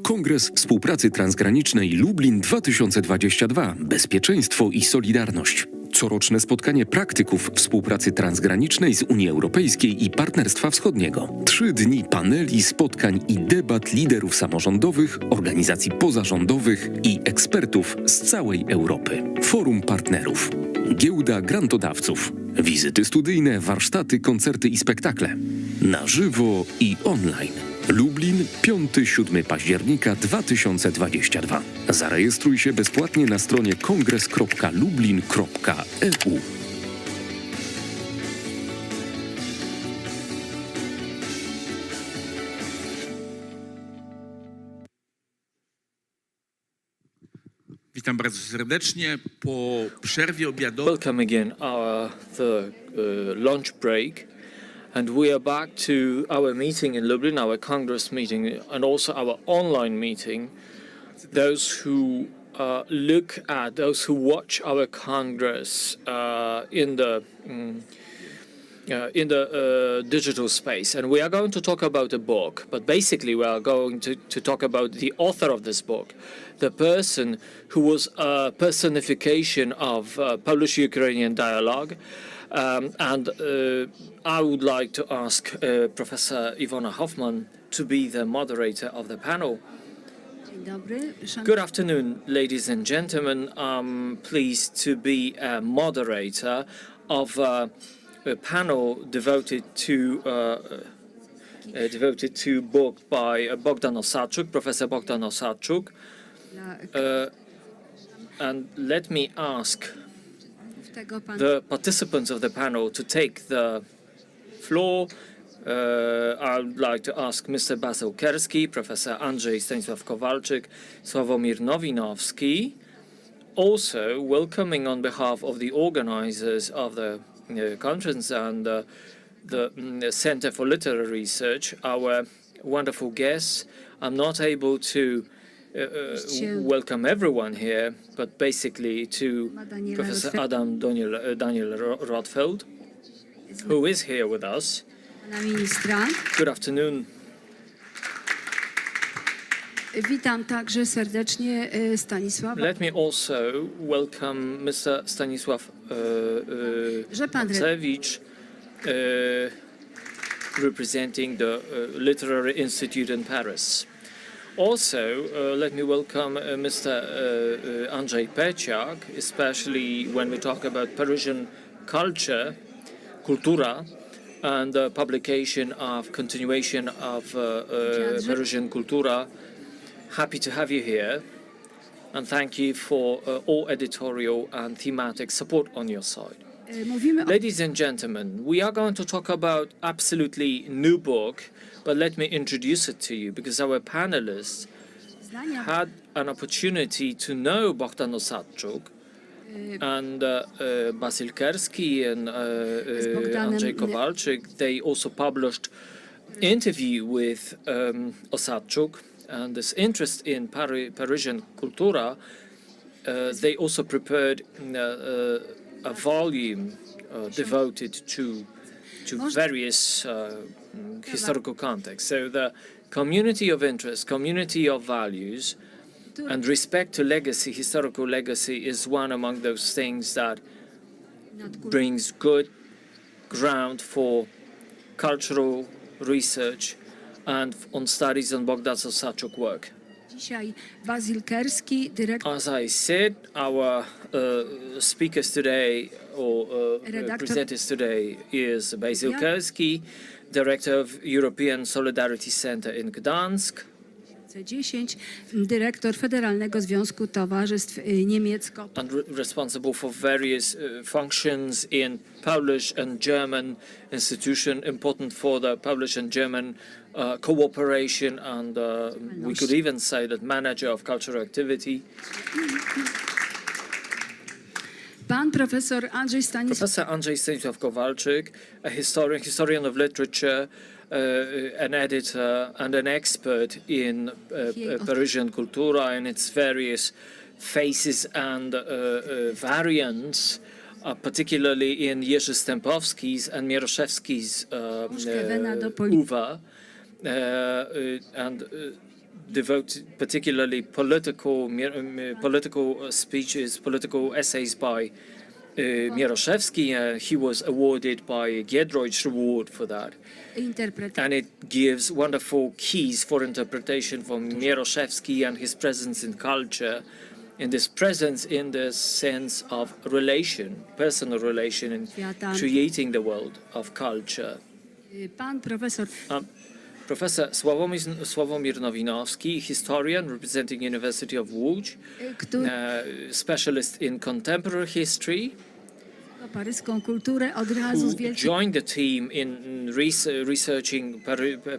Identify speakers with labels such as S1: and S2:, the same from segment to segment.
S1: Kongres Współpracy Transgranicznej Lublin 2022. Bezpieczeństwo i solidarność. Coroczne spotkanie praktyków współpracy transgranicznej z Unii Europejskiej i Partnerstwa Wschodniego. 3 dni paneli, spotkań i debat liderów samorządowych, organizacji pozarządowych i ekspertów z całej Europy. Forum partnerów. Giełda grantodawców. Wizyty studyjne, warsztaty, koncerty i spektakle. Na żywo i online. Lublin, 5-7 października 2022. Zarejestruj się bezpłatnie na stronie kongres.lublin.eu.
S2: Witam bardzo serdecznie po przerwie obiadowej.
S3: Welcome again the lunch break, and we are back to our meeting in Lublin, our Congress meeting, and also our online meeting. Those who those who watch our Congress in the digital space, and we are going to talk about a book, but basically we are going to talk about the author of this book, the person who was a personification of Polish-Ukrainian dialogue. I would like to ask Professor Iwona Hofman to be the moderator of the panel. Good afternoon, ladies and gentlemen. I'm pleased to be a moderator of a panel devoted to book by Bogdan Osadczuk, Professor Bogdan Osadczuk. And let me ask the participants of the panel to take the floor. I would like to ask Mr. Basil Kerski, Professor Andrzej, Stanisław Kowalczyk, Sławomir Nowinowski. Also welcoming on behalf of the organizers of the conference and the Center for Literary Research, our wonderful guests. I'm not able to welcome everyone here, but basically to Professor Daniel Rothfeld, who is here with us. Good afternoon.
S4: Witam także serdecznie Stanisława.
S3: Let me also welcome Mr. Stanisław representing the Literary Institute in Paris. Also, let me welcome Mr. Andrzej, especially when we talk about Parisian culture, kultura, and the continuation of Parisian kultura. Happy to have you here, and thank you for all editorial and thematic support on your side. Ladies and gentlemen, we are going to talk about absolutely new book, but let me introduce it to you because our panelists had an opportunity to know Bogdan Osadczuk and Basil Kerski and Andrzej Kowalczyk. They also published interview with Osadczuk. And this interest in Parisian cultura, they also prepared a volume devoted to various historical contexts. So the community of interest, community of values, and respect to legacy, historical legacy, is one among those things that brings good ground for cultural research and on studies on Bogdan Osadczuk work. As I said, our speakers today, or presenters today, is Basil Kerski, Director of European Solidarity Center in Gdansk.
S4: Dyrektor Federalnego Związku Towarzystw Niemiecko.
S3: And responsible for various functions in Polish and German institution, important for the Polish and German cooperation, and we could even say that manager of cultural activity.
S4: Professor Andrzej
S3: Stanisław Kowalczyk, a historian of literature, an editor and an expert in Parisian cultura and its various phases and variants, particularly in Jerzy Stępowski's and Mieroszewski's UWA. And devoted particularly political speeches, political essays by Mieroszewski. He was awarded by Giedroyć Award for that. And it gives wonderful keys for interpretation from Mieroszewski and his presence in culture, and this presence in the sense of relation, personal relation, and creating the world of culture.
S4: Pan profesor
S3: Professor Sławomir Nowinowski, historian representing University of Łódź, specialist in contemporary history,
S4: paryską kulturę od razu
S3: who
S4: z wielkim
S3: joined the team in researching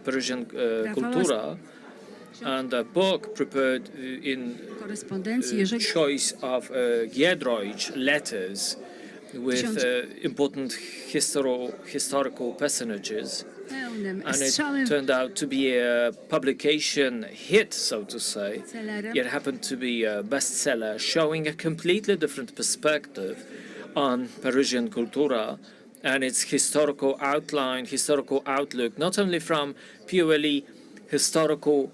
S3: Parisian cultura, and a book prepared in
S4: korespondencji Jerzego
S3: choice of Giedroyć letters with important historical personages.
S4: pełnym
S3: And it
S4: strzałem
S3: turned out to be a publication hit, so to say.
S4: Bestsellerem.
S3: It happened to be a bestseller, showing a completely different perspective on Parisian cultura and its historical outline, historical outlook, not only from purely historical,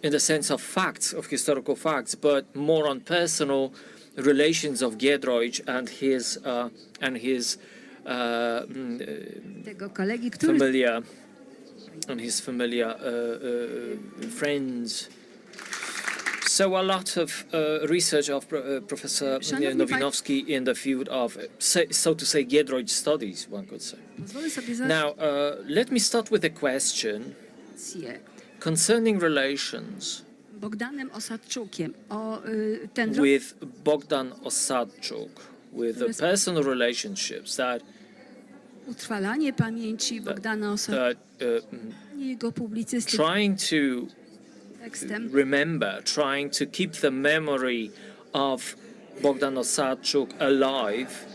S3: in the sense of facts, of historical facts, but more on personal relations of Giedroyć and his
S4: tego kolegi, który
S3: familiar friends. So a lot of research of Professor Nowinowski in the field of, so to say, Giedroyć studies, one could say.
S4: pozwolę sobie
S3: Now, let me start with a question
S4: zadać
S3: concerning relations
S4: Bogdanem Osadczukiem o ten rok
S3: with Bogdan Osadczuk, with the personal relationships that
S4: utrwalanie pamięci Bogdana Osadczuka, jego publicystyki
S3: trying to
S4: tekstem
S3: remember, trying to keep the memory of Bogdan Osadczuk alive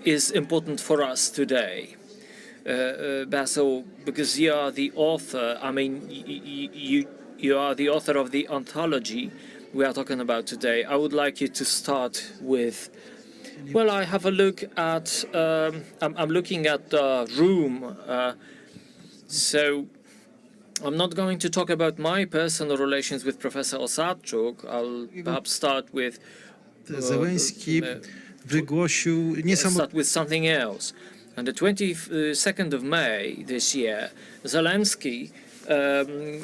S3: is important for us today. Basil, because you are the author, I mean, you are the author of the anthology we are talking about today. I would like you to start with, well, I have a look at, I'm looking at the room, so I'm not going to talk about my personal relations with Professor Osadczuk. I'll perhaps start with
S5: Zełenski wygłosił niesamowite.
S3: start with something else. On the 22nd of May this year, Zelensky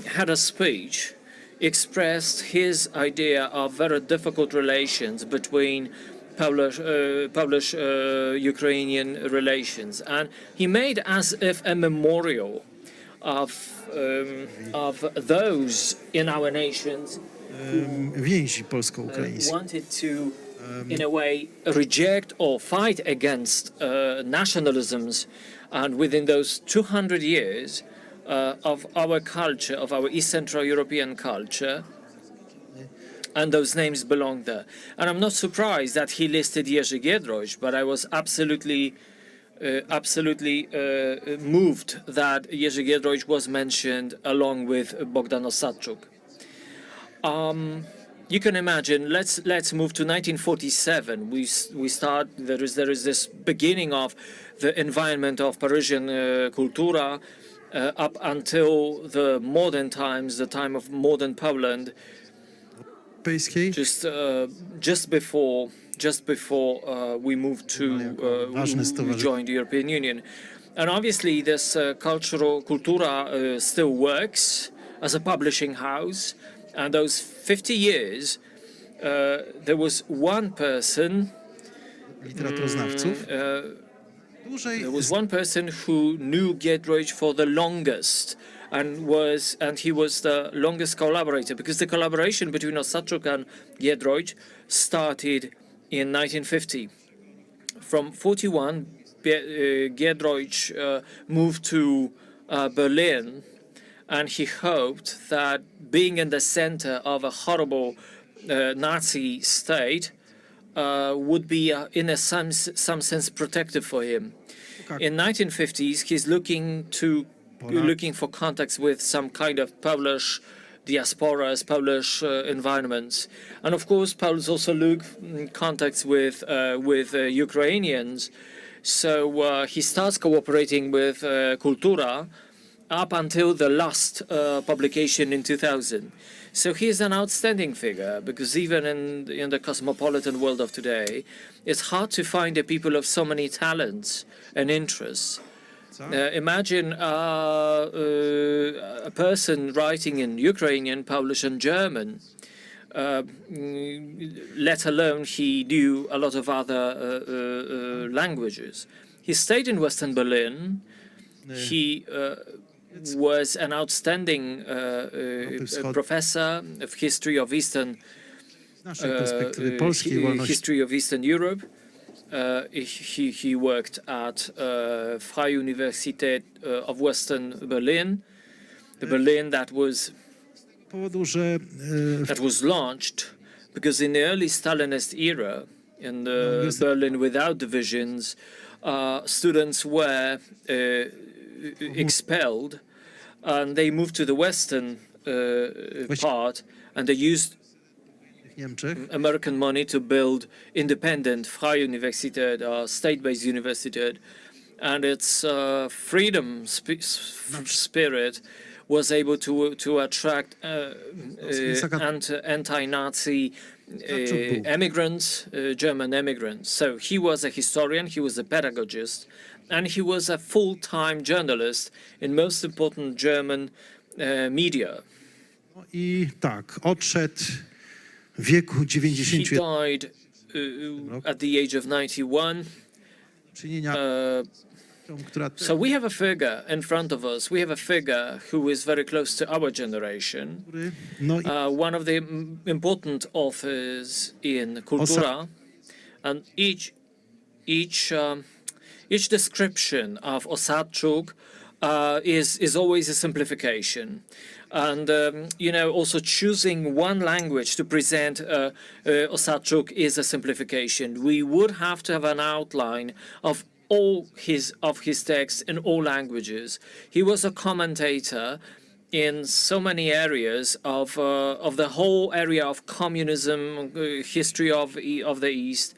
S3: had a speech, expressed his idea of very difficult relations between Polish-Ukrainian relations, and he made as if a memorial of those in our nations
S5: Więzi polsko-ukraińskie.
S3: wanted to, in a way, reject or fight against nationalisms, and within those 200 years of our culture, of our East Central European culture, and those names belong there. And I'm not surprised that he listed Jerzy Giedroyć, but I was absolutely moved that Jerzy Giedroyć was mentioned along with Bogdan Osadczuk. You can imagine. Let's move to 1947. We start. There is this beginning of the environment of Parisian cultura up until the modern times, the time of modern Poland. Just before we moved to we joined the European Union, and obviously this cultura still works as a publishing house. And those 50 years, there was one person. There was one person who knew Giedroyć for the longest, and he was the longest collaborator, because the collaboration between Osadczuk and Giedroyć started in 1950. From 41, Giedroyć moved to Berlin, and he hoped that being in the center of a horrible Nazi state would be, in some sense, protective for him. In 1950s, he's looking for contacts with some kind of Polish diasporas, Polish environments, and of course, Poles also look contacts with Ukrainians. So he starts cooperating with Kultura up until the last publication in 2000. So he is an outstanding figure because even in the cosmopolitan world of today, it's hard to find a people of so many talents and interests. Imagine a person writing in Ukrainian, Polish, and German. Let alone he knew a lot of other languages. He stayed in Western Berlin. He was an outstanding professor of history of Eastern history of Eastern Europe. He worked at Freie Universität of Western Berlin, the Berlin that was launched because in the early Stalinist era, in the Berlin without divisions, students were expelled, and they moved to the western part, and they used American money to build independent Freie Universität, state-based university, and its freedom spirit was able to attract anti-Nazi immigrants, German immigrants. So he was a historian, he was a pedagogist, and he was a full-time journalist in most important German media.
S5: I tak, odszedł w wieku 90
S3: He died at the age of 91. So we have a figure in front of us. We have a figure who is very close to our generation. One of the important authors in Kultura, and each description of Osadczuk is always a simplification. And, also choosing one language to present Osadczuk is a simplification. We would have to have an outline of all his texts in all languages. He was a commentator in so many areas of the whole area of communism, history of the East.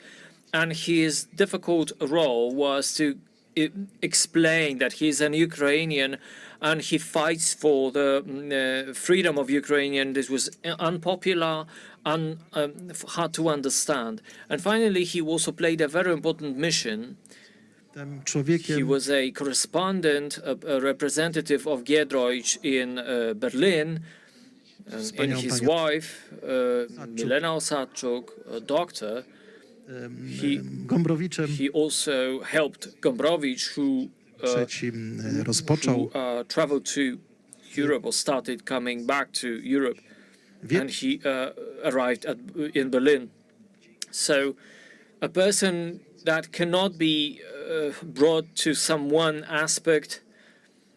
S3: And his difficult role was to explain that he's an Ukrainian and he fights for the freedom of Ukrainian. This was unpopular and hard to understand. And finally, he also played a very important mission. He was a correspondent, a representative of Giedroyć in Berlin, and his wife, Milena Osadczuk, a doctor. He also helped Gombrowicz, who traveled to Europe or started coming back to Europe, and he arrived in Berlin. So a person that cannot be brought to some one aspect.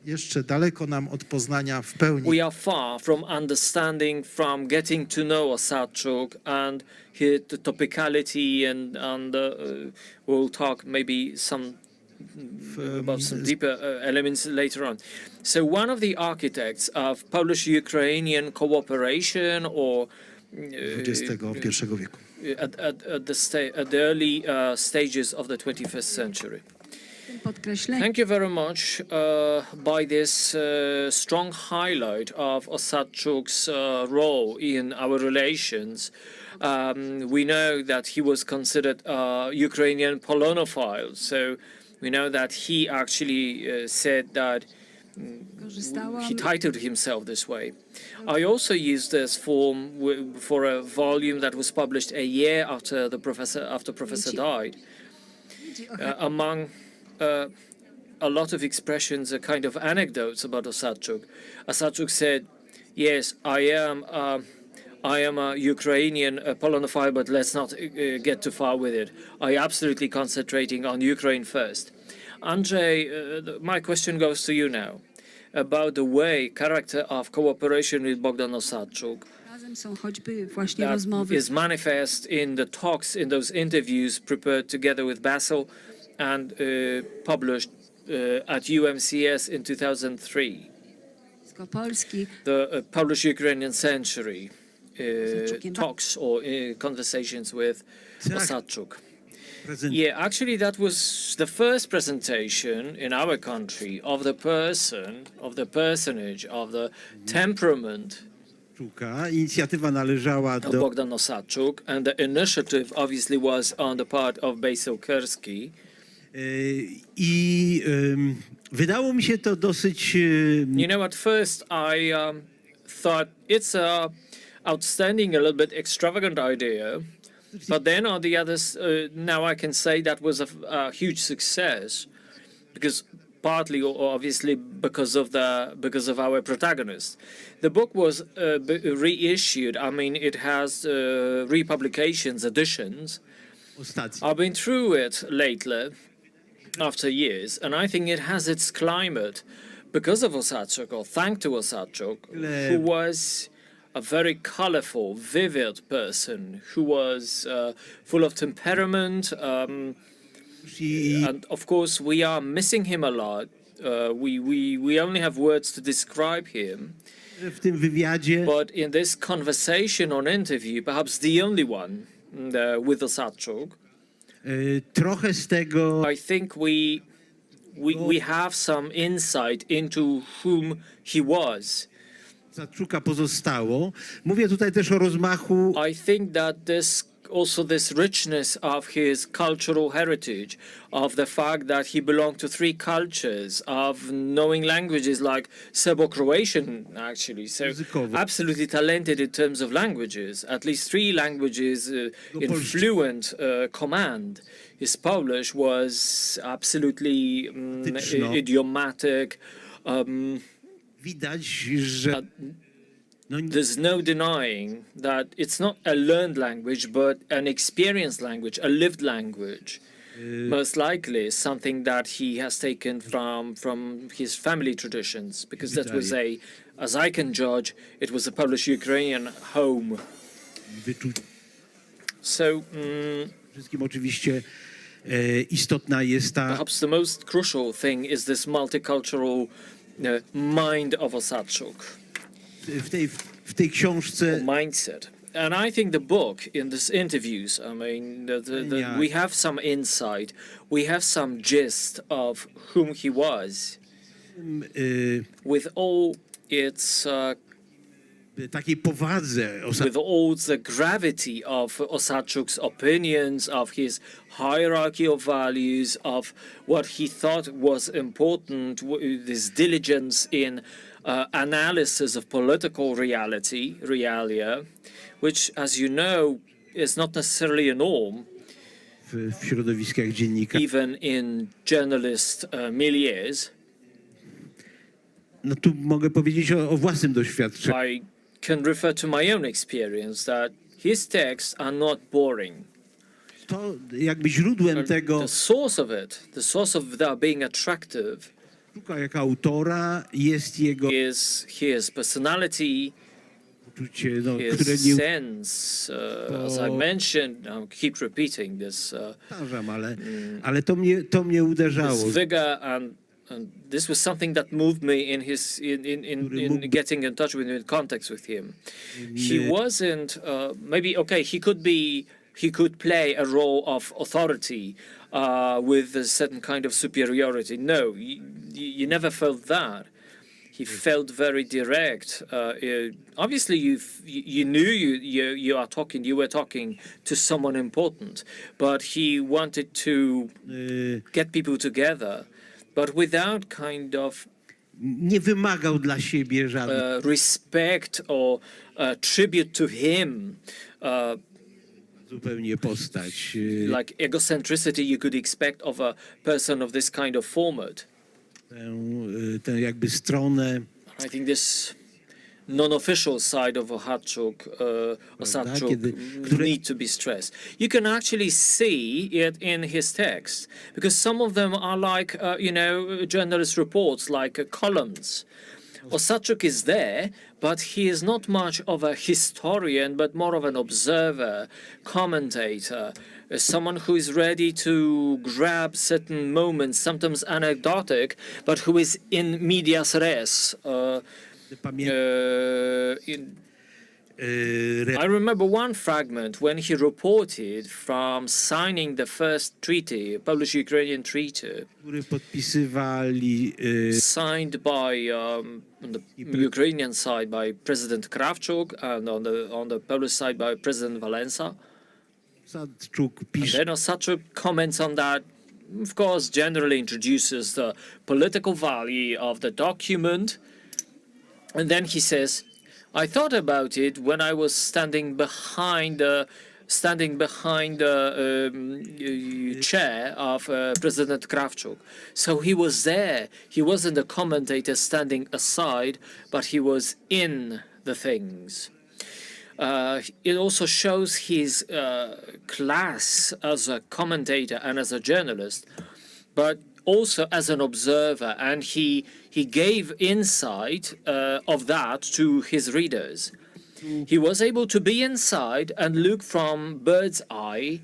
S5: Jeszcze daleko nam od poznania w pełni.
S3: We are far from understanding, from getting to know Osadczuk and the topicality, and we'll talk maybe about some deeper elements later on. So one of the architects of Polish-Ukrainian cooperation, or
S5: XXI wieku.
S3: At the early stages of the 21st century. Thank you very much. By this strong highlight of Osadczuk's role in our relations, we know that he was considered a Ukrainian Polonophile. So we know that he actually said that he titled himself this way. I also used this form for a volume that was published a year after Professor died. Among a lot of expressions, a kind of anecdotes about Osadczuk. Osadczuk said, "Yes, I am a Ukrainian Polonophile, but let's not get too far with it. I absolutely concentrating on Ukraine first." Andrzej, my question goes to you now about the character of cooperation with Bogdan Osadczuk that is manifest in the talks, in those interviews prepared together with Basil and published at UMCS in 2003. The Polish-Ukrainian Century talks or conversations with Osadczuk. Yeah, actually, that was the first presentation in our country of the person, of the personage, of the temperament
S5: Inicjatywa należała do
S3: Bogdan Osadczuk, and the initiative obviously was on the part of Basil Kerski.
S5: i wydało mi się to dosyć
S3: You know, at first I thought it's a outstanding, a little bit extravagant idea, but then on the others, now I can say that was a huge success, because partly obviously because of our protagonist. The book was reissued. I mean, it has republications, editions.
S5: ostatni.
S3: I've been through it lately, after years, and I think it has its climate because of Osadczuk, or thanks to Osadczuk, who was a very colorful, vivid person, who was full of temperament. And of course, we are missing him a lot. We only have words to describe him.
S5: W tym wywiadzie
S3: But in this conversation or interview, perhaps the only one with Osadczuk,
S5: trochę z tego
S3: I think we have some insight into whom he was.
S5: Osadczuka pozostało. Mówię tutaj też o rozmachu
S3: I think that this richness of his cultural heritage, of the fact that he belonged to three cultures, of knowing languages like Serbo-Croatian, actually, so
S5: Językowo.
S3: absolutely talented in terms of languages, at least three languages in fluent command. His Polish was absolutely
S5: Tyczno.
S3: idiomatic.
S5: widać, że no,
S3: There's no denying that it's not a learned language, but an experienced language, a lived language. Most likely something that he has taken from his family traditions, because that was as I can judge, it was a Polish-Ukrainian home.
S5: wyczuć
S3: So
S5: wszystkim oczywiście istotna jest ta
S3: perhaps the most crucial thing is this multicultural mind of Osadczuk.
S5: w tej książce
S3: Mindset. And I think the book, in these interviews, I mean, we have some insight, we have some gist of whom he was, with all its,
S5: takiej powadze
S3: with all the gravity of Osadczuk's opinions, of his hierarchy of values, of what he thought was important, this diligence in analysis of political realia, which, as you know, is not necessarily a norm,
S5: w środowiskach dziennika.
S3: even in journalist milieus.
S5: No tu mogę powiedzieć o własnym doświadczeniu.
S3: I can refer to my own experience that his texts are not boring.
S5: To jakby źródłem tego
S3: The source of it, the source of their being attractive,
S5: sztuka jako autora jest jego
S3: is his personality,
S5: uczucie, no, które
S3: his
S5: nie
S3: sense. As I mentioned, I keep repeating this,
S5: uważam, ale to mnie uderzało.
S3: this vigor, and this was something that moved me in his in getting in touch with him, in contact with him. He wasn't maybe okay. He could play a role of authority with a certain kind of superiority. No, you never felt that. He felt very direct. Obviously, you knew you were talking to someone important, but he wanted to get people together, but without kind of
S5: Nie wymagał dla siebie żadnych.
S3: respect or tribute to him.
S5: Zupełnie postać.
S3: Like egocentricity you could expect of a person of this kind of format.
S5: Tę jakby stronę.
S3: I think this non-official side of Osadczuk need to be stressed. You can actually see it in his text, because some of them are like, journalist reports, like columns. Osadczuk is there, but he is not much of a historian, but more of an observer, commentator, someone who is ready to grab certain moments, sometimes anecdotic, but who is in medias res. I remember one fragment when he reported from signing the first treaty, Polish-Ukrainian treaty,
S5: który podpisywali
S3: signed by on the Ukrainian side by President Krawczuk and on the Polish side by President Wałęsa.
S5: Osadczuk
S3: And
S5: pisze,
S3: then Osadczuk comments on that, of course, generally introduces the political value of the document. And then he says, I thought about it when I was standing behind the chair of President Krawczuk. So he was there. He wasn't a commentator standing aside, but he was in the things. It also shows his class as a commentator and as a journalist, but also as an observer, and he gave insight of that to his readers. He was able to be inside and look from bird's eye,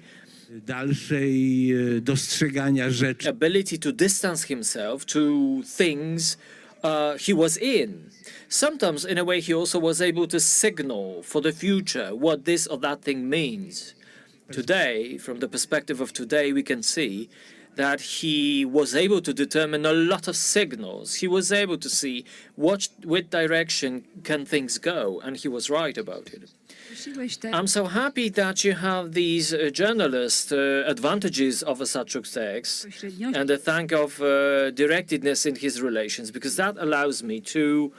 S5: dalszej dostrzegania rzeczy.
S3: ability to distance himself to things he was in. Sometimes, in a way, he also was able to signal for the future what this or that thing means. Today, from the perspective of today, we can see that he was able to determine a lot of signals. He was able to see which direction can things go, and he was right about it. I'm so happy that you have these journalist advantages of Osadczuk's text and the thank of directedness in his relations, because that allows me to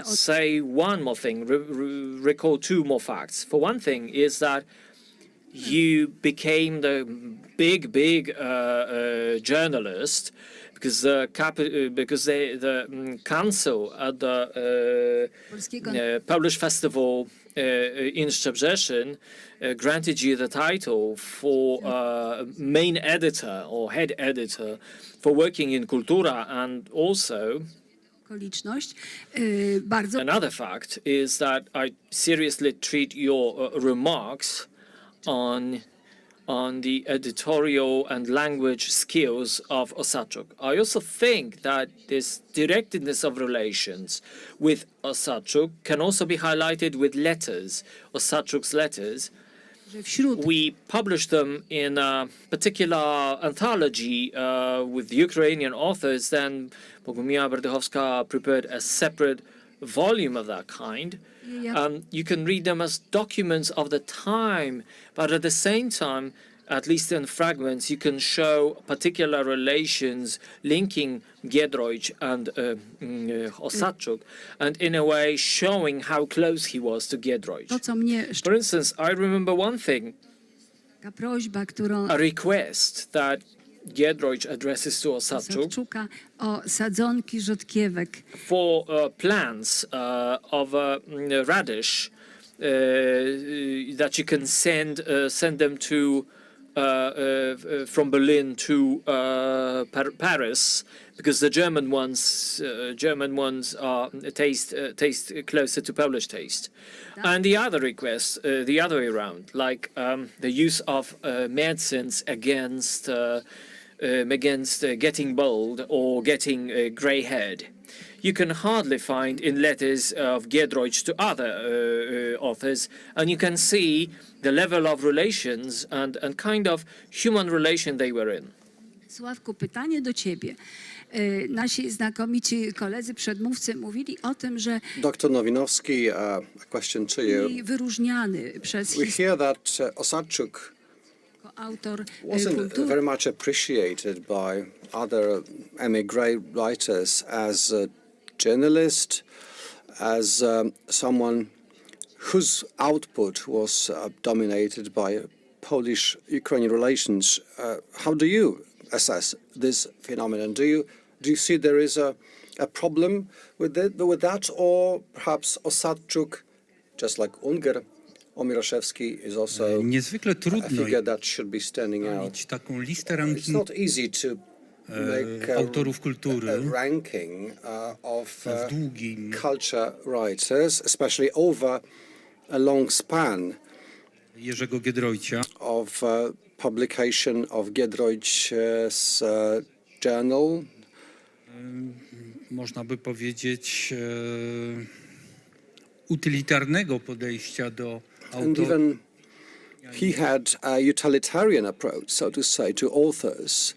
S3: say one more thing, recall two more facts. For one thing is that you became the big journalist because the council at the Polish festival in Szczebrzeszyn granted you the title for main editor or head editor for working in Kultura, and also another fact is that I seriously treat your remarks on the editorial and language skills of Osadczuk. I also think that this directedness of relations with Osadczuk can also be highlighted with letters, Osadczuk's letters. We published them in a particular anthology with Ukrainian authors. Then Bogumiła Berdychowska prepared a separate volume of that kind. You can read them as documents of the time, but at the same time, at least in fragments, you can show particular relations linking Giedroyć and Osadczuk, and in a way showing how close he was to Giedroyć. For instance, I remember one thing, a request that Giedroyć addresses to Osadczuk for plans of radish that you can send them to from Berlin to Paris, because the German ones taste closer to Polish taste. And the other request, the other way around, like the use of medicines against getting bald or getting grey-haired. You can hardly find in letters of Giedroyć to other authors, and you can see the level of relations and kind of human relation they were in.
S4: Sławku, pytanie do ciebie. Nasi znakomici koledzy, przedmówcy mówili o tym, że
S6: Dr. Nowinowski, a question to you.
S4: wyróżniany przez
S6: We hear that Osadczuk
S4: autor
S6: wasn't
S4: kultury.
S6: very much appreciated by other emigre writers as a journalist, as someone whose output was dominated by Polish-Ukrainian relations. How do you assess this phenomenon? Do you see there is a problem with that, or perhaps Osadczuk, just like Unger, Omiraszewski, is also
S7: Niezwykle
S6: a
S7: trudno
S6: figure that should be standing out?
S7: mieć taką listę
S6: It's not easy to make
S7: autorów kultury
S6: a ranking of
S7: w długim
S6: culture writers, especially over a long span
S7: Jerzego Giedroycia.
S6: of publication of Giedroyć's journal.
S7: Można by powiedzieć utylitarnego podejścia do
S6: And
S7: autorów.
S6: even he had a utilitarian approach, so to say, to authors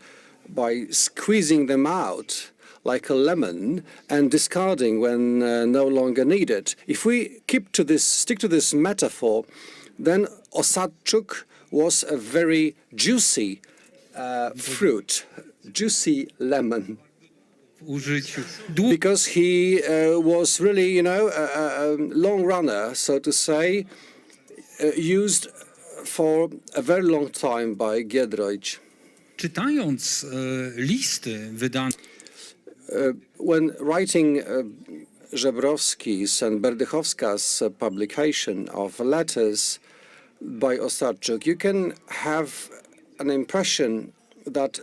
S6: by squeezing them out like a lemon and discarding when no longer needed. If we stick to this metaphor, then Osadczuk was a very juicy fruit, juicy lemon,
S7: W użyciu
S6: because he was really, you know, a long runner, so to say, used for a very long time by Giedroyć.
S7: Czytając listy wydane
S6: When writing Żebrowski's and Berdychowska's publication of letters by Osadczuk, you can have an impression that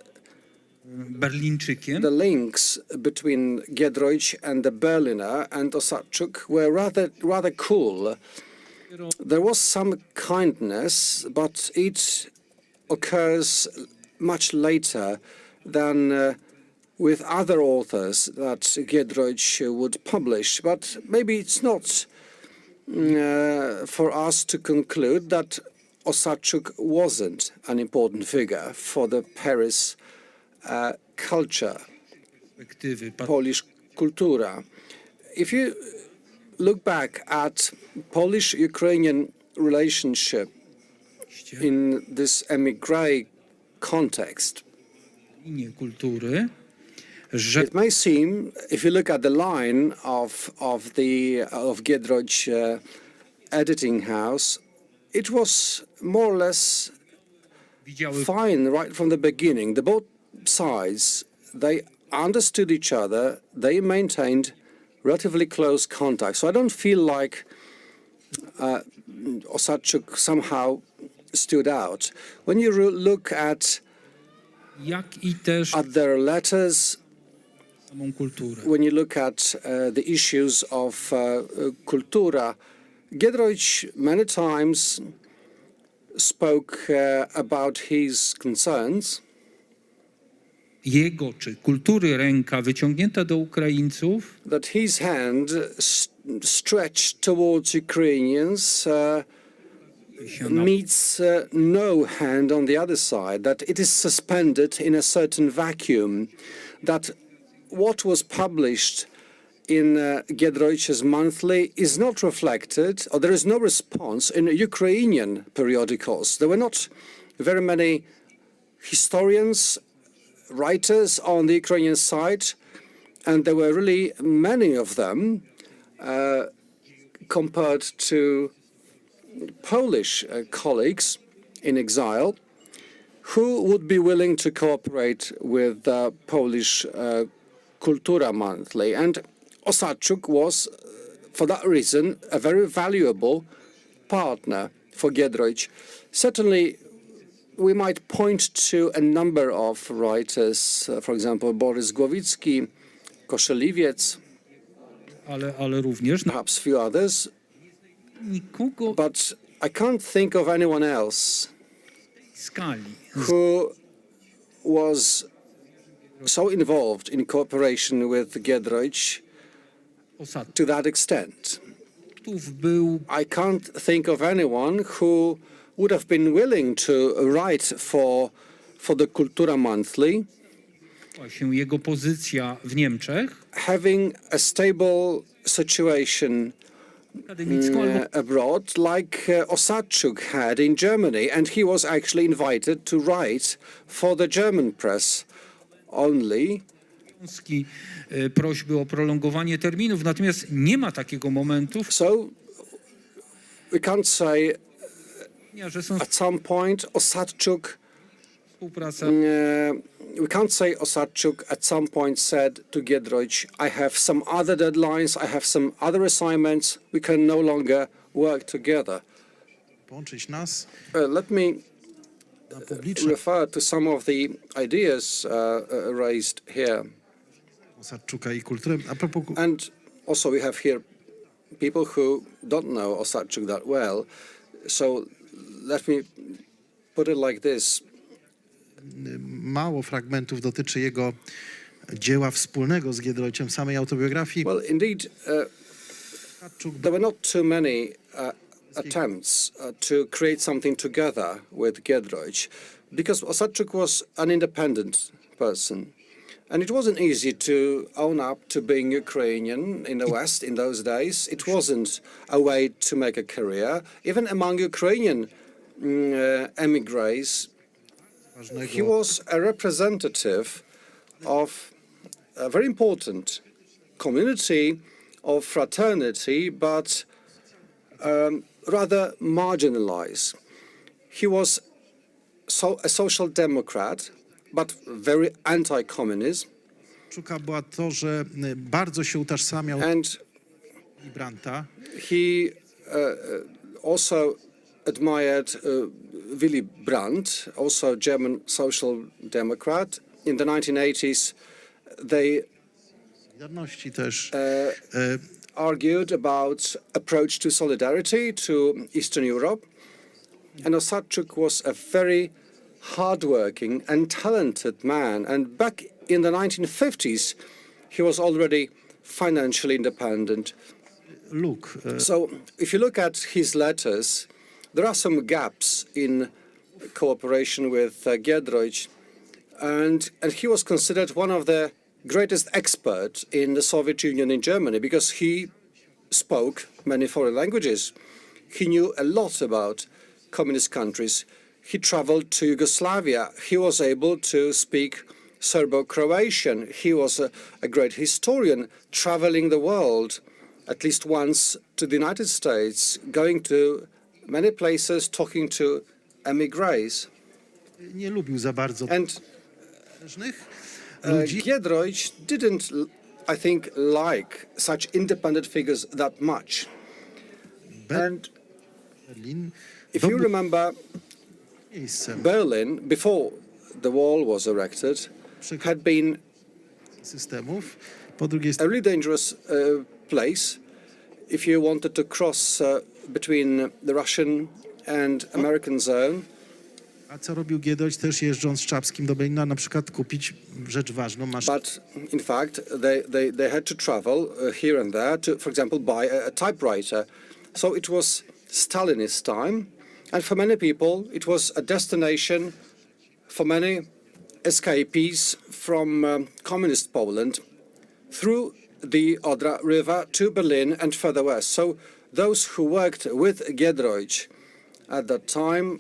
S7: Berlińczykiem,
S6: the links between Giedroyć and the Berliner and Osadczuk were rather cool. There was some kindness, but it occurs much later than with other authors that Giedroyć would publish. But maybe it's not for us to conclude that Osadczuk wasn't an important figure for the Paris culture,
S7: perspektywy
S6: Polish kultura. If you look back at Polish-Ukrainian relationship in this émigré context,
S7: patrzynie kultury, że
S6: it may seem, if you look at the line of Giedroyć editing house, it was more or less
S7: widziały
S6: fine right from the beginning. The both sides, they understood each other, they maintained relatively close contact. So I don't feel like Osadczuk somehow stood out. When you look at
S7: jak i też
S6: their letters,
S7: samą kulturę.
S6: when you look at the issues of kultura, Giedroyć many times spoke about his concerns.
S7: Jego czy kultury ręka wyciągnięta do Ukraińców
S6: That his hand stretched towards Ukrainians
S7: się na
S6: meets no hand on the other side, that it is suspended in a certain vacuum, that what was published in Giedroyć's monthly is not reflected, or there is no response in Ukrainian periodicals. There were not very many historians, writers on the Ukrainian side, and there were really many of them compared to Polish colleagues in exile who would be willing to cooperate with Polish Kultura Monthly. And Osadczuk was, for that reason, a very valuable partner for Giedroyć. Certainly, we might point to a number of writers, for example, Borys Głowicki, Koszeliwiec,
S7: ale również na
S6: perhaps few others,
S7: nikogo
S6: but I can't think of anyone else
S7: skali.
S6: who was so involved in cooperation with Giedroyć
S7: Osadczuk
S6: to that extent.
S7: był
S6: I can't think of anyone who would have been willing to write for the Kultura Monthly,
S7: się jego pozycja w Niemczech
S6: having a stable situation
S7: akademicką albo
S6: abroad like Osadczuk had in Germany, and he was actually invited to write for the German press only.
S7: polski, prośby o prolongowanie terminów, natomiast nie ma takiego momentu,
S6: So we can't say
S7: że są
S6: at some point Osadczuk
S7: współpraca
S6: we can't say Osadczuk at some point said to Giedroyć, I have some other deadlines, I have some other assignments, we can no longer work together.
S5: Połączyć nas
S6: Let me
S5: na publiczne
S6: refer to some of the ideas raised here.
S5: Osadczuka i kulturę. A propos
S6: And also we have here people who don't know Osadczuk that well. So let me put it like this.
S5: mało fragmentów dotyczy jego dzieła wspólnego z Giedroyciem, samej autobiografii.
S6: Well, indeed, there were not too many attempts to create something together with Giedroyć, because Osadczuk was an independent person. And it wasn't easy to own up to being Ukrainian in the West in those days. It wasn't a way to make a career. Even among Ukrainian emigres, he was a representative of a very important community of fraternity, but rather marginalized. He was a social democrat, but very anti-communism.
S5: Szuka była to, że bardzo się utożsamiał
S6: And
S5: Brandta.
S6: he also admired Willy Brandt, also German social democrat. In the 1980s, they
S5: Solidarności też.
S6: argued about approach to solidarity to Eastern Europe. And Osadczuk was a very hardworking and talented man. And back in the 1950s, he was already financially independent.
S5: Luk.
S6: So if you look at his letters, there are some gaps in cooperation with Giedroyć. And he was considered one of the greatest experts in the Soviet Union in Germany because he spoke many foreign languages. He knew a lot about communist countries. He traveled to Yugoslavia. He was able to speak Serbo-Croatian. He was a great historian, traveling the world at least once to the United States, going to many places, talking to emigres.
S5: Nie lubił za bardzo
S6: And
S5: zależnych ludzi.
S6: Giedroyć didn't, I think, like such independent figures that much. And
S5: Berlin.
S6: if you remember,
S5: Miejscem
S6: Berlin, before the wall was erected, had been
S5: systemów. Po drugiej
S6: a really dangerous place if you wanted to cross between the Russian and American zone.
S5: A co robił Giedroyć też jeżdżąc z Czapskim do Berlina, na przykład kupić rzecz ważną, maszynę.
S6: But in fact, they had to travel here and there to, for example, buy a typewriter. So it was Stalinist time. And for many people, it was a destination for many escapees from communist Poland through the Odra River to Berlin and further west. So those who worked with Giedroyć at that time,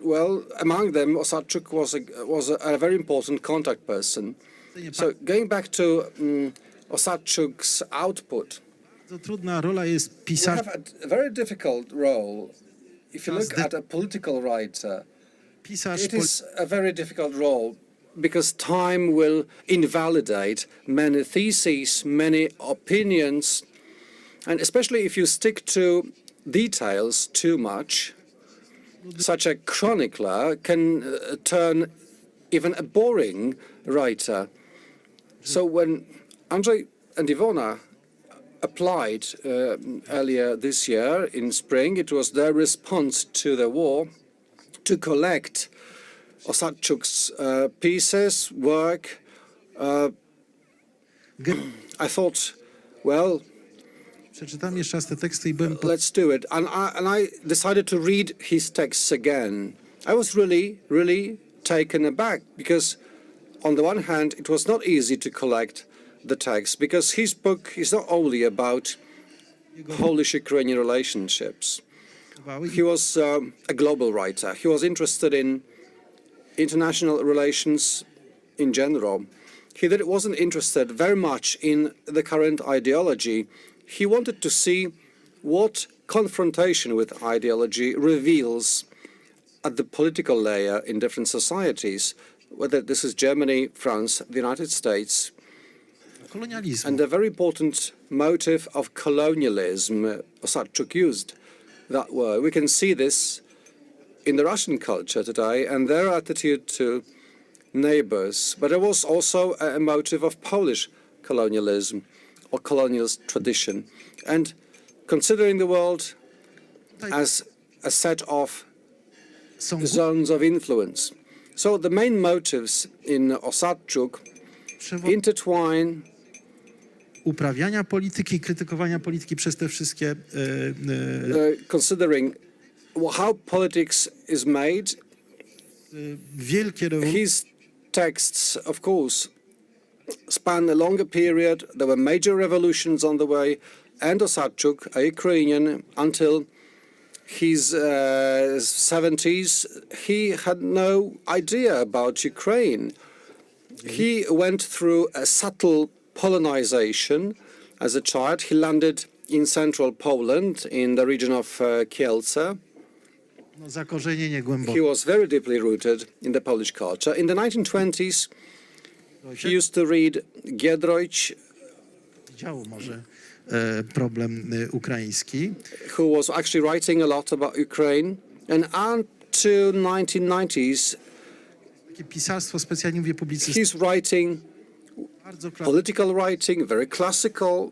S6: well, among them, Osadczuk was a very important contact person. So going back to Osadczuk's output,
S5: Bardzo trudna rola jest
S6: we
S5: pisarza.
S6: have a very difficult role. If you look at a political writer,
S5: Pisarz
S6: it is a very difficult role because time will invalidate many theses, many opinions, and especially if you stick to details too much, such a chronicler can turn even a boring writer. So when Andrzej and Iwona applied earlier this year in spring, it was their response to the war to collect Osadczuk's pieces, work. I thought, well,
S5: Przeczytam jeszcze raz te teksty i byłem
S6: let's do it. And I decided to read his texts again. I was really taken aback because on the one hand, it was not easy to collect the text because his book is not only about Polish-Ukrainian relationships. He was a global writer. He was interested in international relations in general. He wasn't interested very much in the current ideology. He wanted to see what confrontation with ideology reveals at the political layer in different societies, whether this is Germany, France, the United States,
S5: kolonializmu.
S6: and a very important motive of colonialism. Osadczuk used that word. We can see this in the Russian culture today and their attitude to neighbors. But there was also a motive of Polish colonialism or colonial tradition. And considering the world as a set of
S5: Są
S6: zones of influence. So the main motives in Osadczuk intertwine
S5: uprawiania polityki i krytykowania polityki przez te wszystkie
S6: Considering how politics is made,
S5: wielkie rewolucje.
S6: his texts, of course, span a longer period. There were major revolutions on the way, and Osadczuk, a Ukrainian, until his 70s, he had no idea about Ukraine. He went through a subtle Polonization as a child. He landed in central Poland, in the region of Kielce.
S5: No, zakorzenienie
S6: He
S5: głębokie.
S6: was very deeply rooted in the Polish culture. In the 1920s, he used to read Giedroyć,
S5: Widziało może problem ukraiński.
S6: who was actually writing a lot about Ukraine. And until 1990s,
S5: Takie pisarstwo, specjalnie mówię publicystyczne,
S6: he's writing
S5: bardzo klasyczne.
S6: political writing, very classical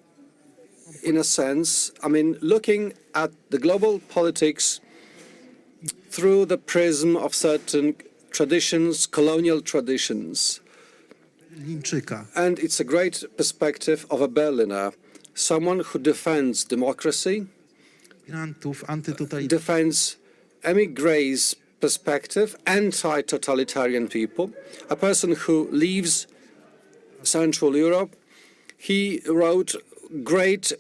S6: in a sense. I mean, looking at the global politics through the prism of certain traditions, colonial traditions.
S5: Linczyka.
S6: And it's a great perspective of a Berliner, someone who defends democracy,
S5: Migrantów, antytotalitarnych.
S6: defends emigres perspective, anti-totalitarian people, a person who leaves Central Europe. He wrote great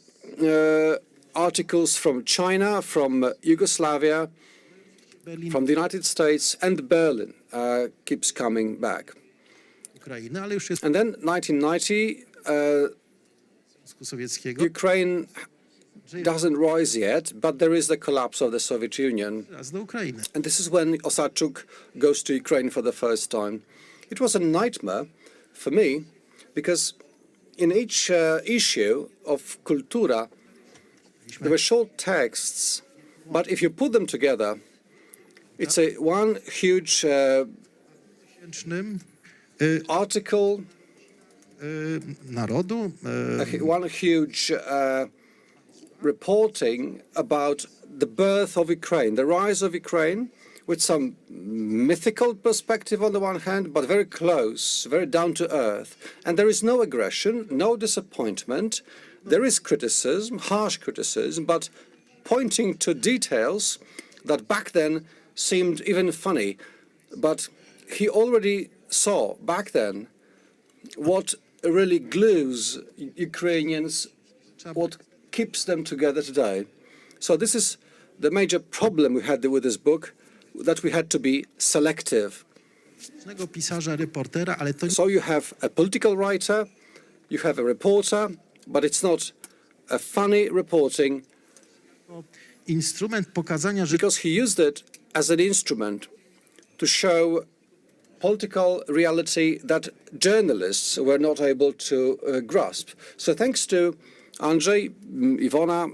S6: articles from China, from Yugoslavia, from the United States, and Berlin keeps coming back.
S5: Ukrainy, ale już jest
S6: And then 1990,
S5: Związku Sowieckiego.
S6: Ukraine doesn't rise yet, but there is the collapse of the Soviet Union.
S5: Teraz do Ukrainy.
S6: And this is when Osadczuk goes to Ukraine for the first time. It was a nightmare for me because in each issue of Kultura, there were short texts, but if you put them together, it's a one huge
S5: Tysięcznym
S6: article,
S5: narodu.
S6: one huge reporting about the birth of Ukraine, the rise of Ukraine, with some mythical perspective on the one hand, but very close, very down to earth. And there is no aggression, no disappointment. There is criticism, harsh criticism, but pointing to details that back then seemed even funny. But he already saw back then what really glues Ukrainians, what keeps them together today. So this is the major problem we had with this book, that we had to be selective.
S5: Pisarza, reportera, ale to
S6: So you have a political writer, you have a reporter, but it's not a funny reporting
S5: instrument pokazania, że
S6: because he used it as an instrument to show political reality that journalists were not able to grasp. So thanks to Andrzej, Iwona,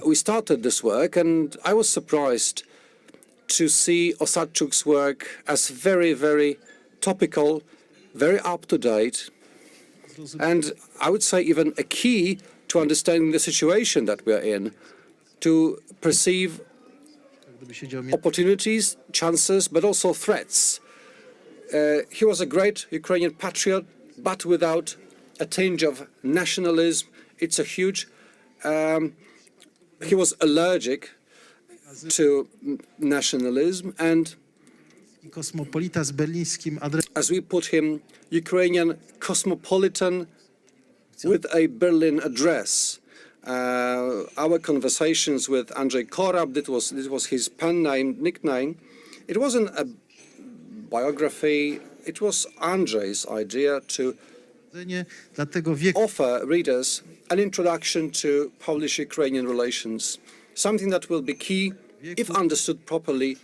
S6: we started this work, and I was surprised to see Osadczuk's work as very, very topical, very up-to-date, and I would say even a key to understanding the situation that we are in, to perceive
S5: gdyby siedział
S6: opportunities, chances, but also threats. He was a great Ukrainian patriot, but without a tinge of nationalism. It's a huge... he was allergic to nationalism, and
S5: kosmopolita z berlińskim adresem.
S6: as we put him, Ukrainian cosmopolitan with a Berlin address. Our conversations with Andrzej Korab, this was his pen name, nickname. It wasn't a biography, it was Andrzej's idea to
S5: Dlatego wiek
S6: offer readers an introduction to Polish-Ukrainian relations, something that will be key, if understood properly,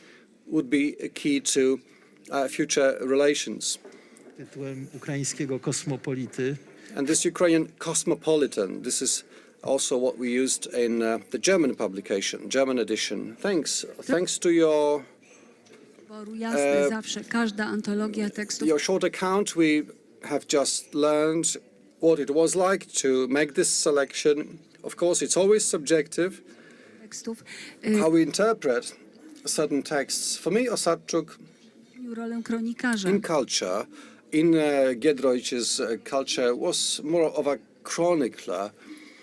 S6: would be a key to future relations.
S5: tytułem ukraińskiego kosmopolity.
S6: And this Ukrainian cosmopolitan, this is also what we used in the German publication, German edition. Thanks to your
S4: Jasne, zawsze każda antologia tekstów
S6: short account, we have just learned what it was like to make this selection. Of course, it's always subjective,
S4: tekstów
S6: how we interpret certain texts. For me, Osadczuk,
S4: pełnił rolę kronikarza.
S6: in culture, in Giedroyć's culture, was more of a chronicler.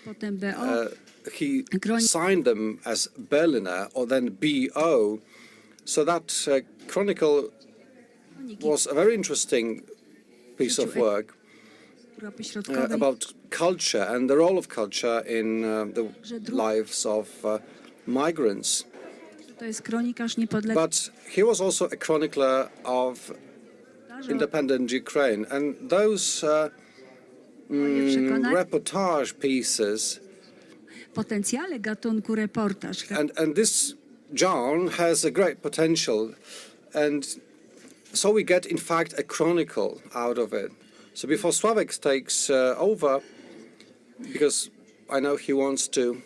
S4: Potem BO.
S6: He
S4: Chronik-
S6: signed them as Berliner or then BO. So that chronicle was a very interesting piece of work
S4: Europy Środkowej.
S6: about culture and the role of culture in the lives of migrants.
S4: To jest kronikarz niepodległej.
S6: But he was also a chronicler of independent Ukraine, and those reportage pieces,
S4: Potencjale gatunku reportaż.
S6: and this John has a great potential, and so we get in fact a chronicle out of it. So before Sławek takes over, because I know he wants to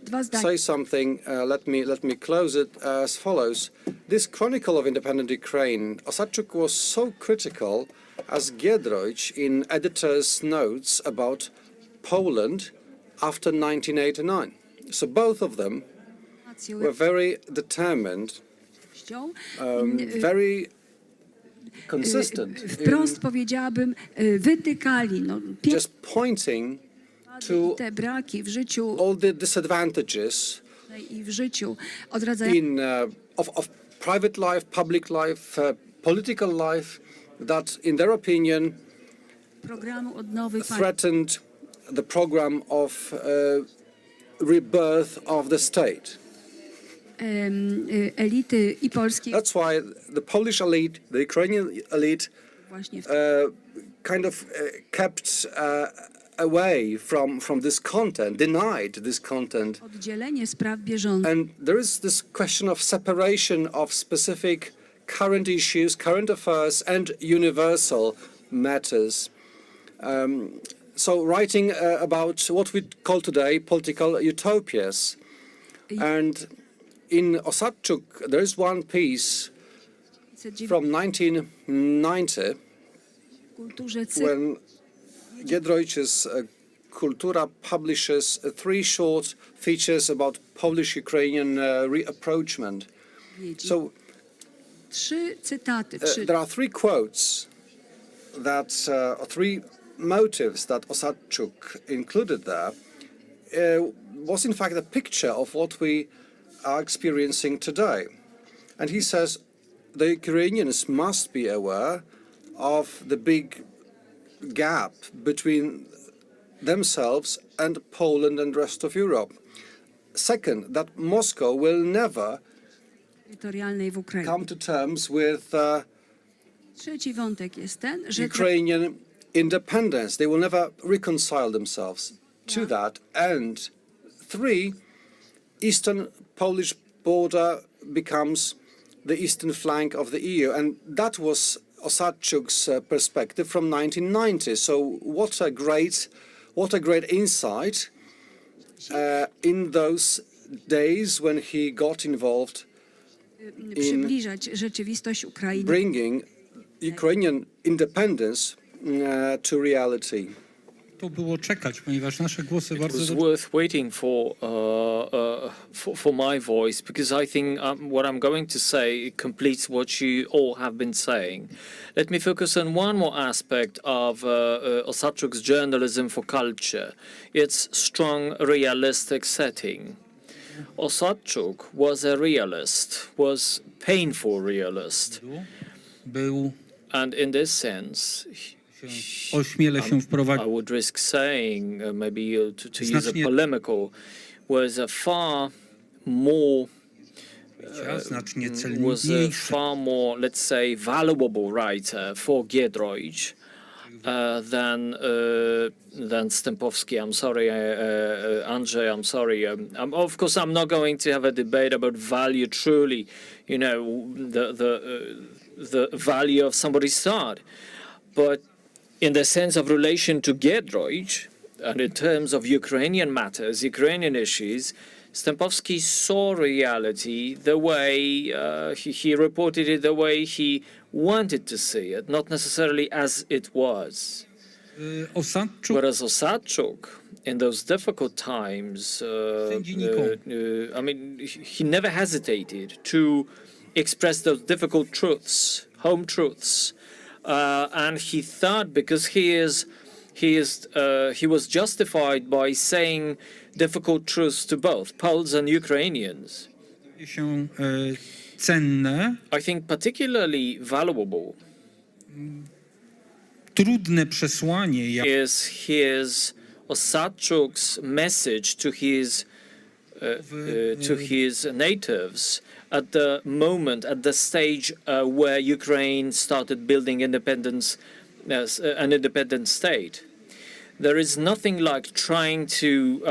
S4: Dwa zdania.
S6: say something, let me close it as follows. This chronicle of independent Ukraine, Osadczuk was so critical as Giedroyć in editor's notes about Poland after 1989. So both of them were very determined, very consistent
S4: Wprost
S6: in
S4: powiedziałabym, wytykali
S6: just pointing to
S4: te braki w życiu
S6: all the disadvantages
S4: i w życiu odradzają
S6: in of private life, public life, political life, that in their opinion
S4: programu odnowy państwa.
S6: threatened the program of rebirth of the state.
S4: Elity i polskiej
S6: That's why the Polish elite, the Ukrainian elite,
S4: właśnie w
S6: kind of kept away from this content, denied this content.
S4: oddzielenie spraw bieżących.
S6: And there is this question of separation of specific current issues, current affairs, and universal matters. So writing about what we call today political utopias. And in Osadczuk, there is one piece from 1990
S4: kulturze
S6: when Giedroyć's Kultura publishes 3 short features about Polish-Ukrainian reapproachment. So
S4: 3 cytaty.
S6: there are 3 quotes that, or 3 motives that Osadczuk included there, was in fact a picture of what we are experiencing today. And he says the Ukrainians must be aware of the big gap between themselves and Poland and the rest of Europe. Second, that Moscow will never
S4: terytorialnej w Ukrainie.
S6: come to terms with
S4: Trzeci wątek jest ten, że
S6: Ukrainian independence. They will never reconcile themselves to that. And 3, Eastern Polish border becomes the eastern flank of the EU. And that was Osadczuk's perspective from 1990. So what a great insight in those days when he got involved
S4: przybliżać rzeczywistość Ukrainy.
S6: bringing Ukrainian independence to reality.
S7: To było czekać, ponieważ nasze głosy
S3: It
S7: bardzo
S3: was
S7: dobrze
S3: worth waiting for my voice, because I think what I'm going to say completes what you all have been saying. Let me focus on one more aspect of Osadczuk's journalism for culture, its strong realistic setting. Osadczuk was a realist, was painful realist,
S7: był,
S3: and in this sense,
S7: ośmielę się
S3: I
S7: wprowadzić.
S3: would risk saying, maybe to use a
S7: Znacznie-
S3: polemical, was a far more,
S7: Znacznie
S3: was a
S7: celniejszy.
S3: far more, let's say, valuable writer for Giedroyć than Stępowski. I'm sorry, Andrzej, I'm sorry. Of course, I'm not going to have a debate about value truly, you know, the value of somebody's thought. But in the sense of relation to Giedroyć, and in terms of Ukrainian matters, Ukrainian issues, Stępowski saw reality the way he reported it, the way he wanted to see it, not necessarily as it was.
S7: Osadczuk
S3: Whereas Osadczuk, in those difficult times, I mean, he never hesitated to express those difficult truths, home truths. And he thought, because he was justified by saying difficult truths to both Poles and Ukrainians.
S7: Się cenne,
S3: I think particularly valuable
S7: trudne przesłanie,
S3: is his Osadczuk's message to his natives at the moment, at the stage where Ukraine started building independence as an independent state. There is nothing like trying to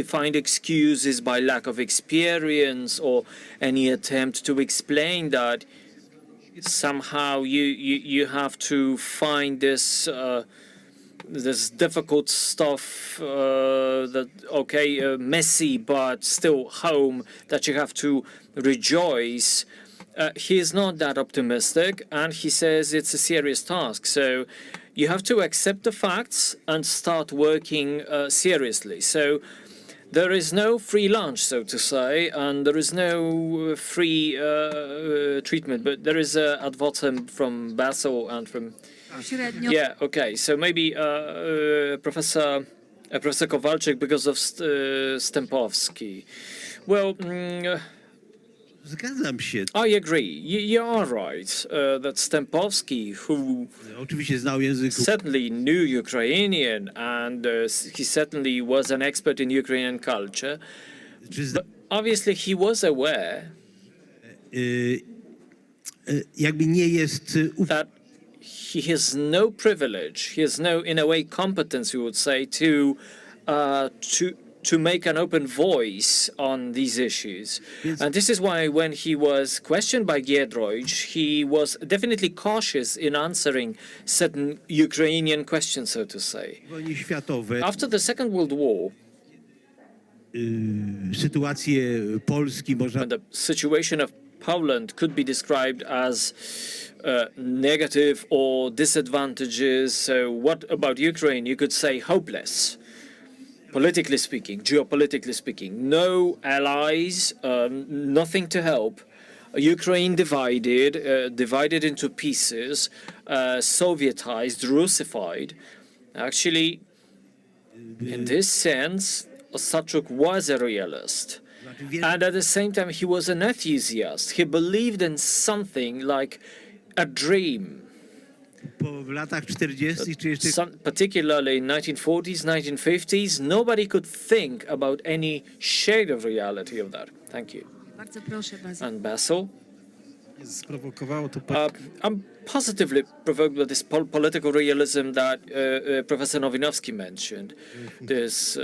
S3: find excuses by lack of experience or any attempt to explain that somehow you have to find this this difficult stuff messy but still home that you have to rejoice. He is not that optimistic, and he says it's a serious task. So you have to accept the facts and start working seriously. So there is no free lunch, so to say, and there is no free treatment, but there is advocem from Basil and from...
S4: Średnio.
S3: Yeah, okay. So maybe Professor Kowalczyk because of Stępowski. Well,
S8: Zgadzam się.
S3: I agree. You are right that Stępowski, who
S8: Oczywiście znał język.
S3: certainly knew Ukrainian and he certainly was an expert in Ukrainian culture, but obviously he was aware
S8: Jakby nie jest
S3: that he has no privilege, he has no, in a way, competence, we would say, to make an open voice on these issues. And this is why when he was questioned by Giedroyć, he was definitely cautious in answering certain Ukrainian questions, so to say.
S8: wojny światowe,
S3: After the Second World War,
S8: sytuację Polski można
S3: when the situation of Poland could be described as negative or disadvantages, so what about Ukraine? You could say hopeless. Politically speaking, geopolitically speaking, no allies, nothing to help. Ukraine divided into pieces, Sovietized, Russified. Actually, in this sense, Osadczuk was a realist. And at the same time, he was an enthusiast. He believed in something like a dream.
S8: w latach 40. czy jeszcze
S3: Particularly in 1940s, 1950s, nobody could think about any shade of reality of that. Thank you.
S4: Bardzo proszę, Basil.
S3: And Basil?
S5: Sprowokowało to
S3: I'm positively provoked by this political realism that Professor Nowinowski mentioned. This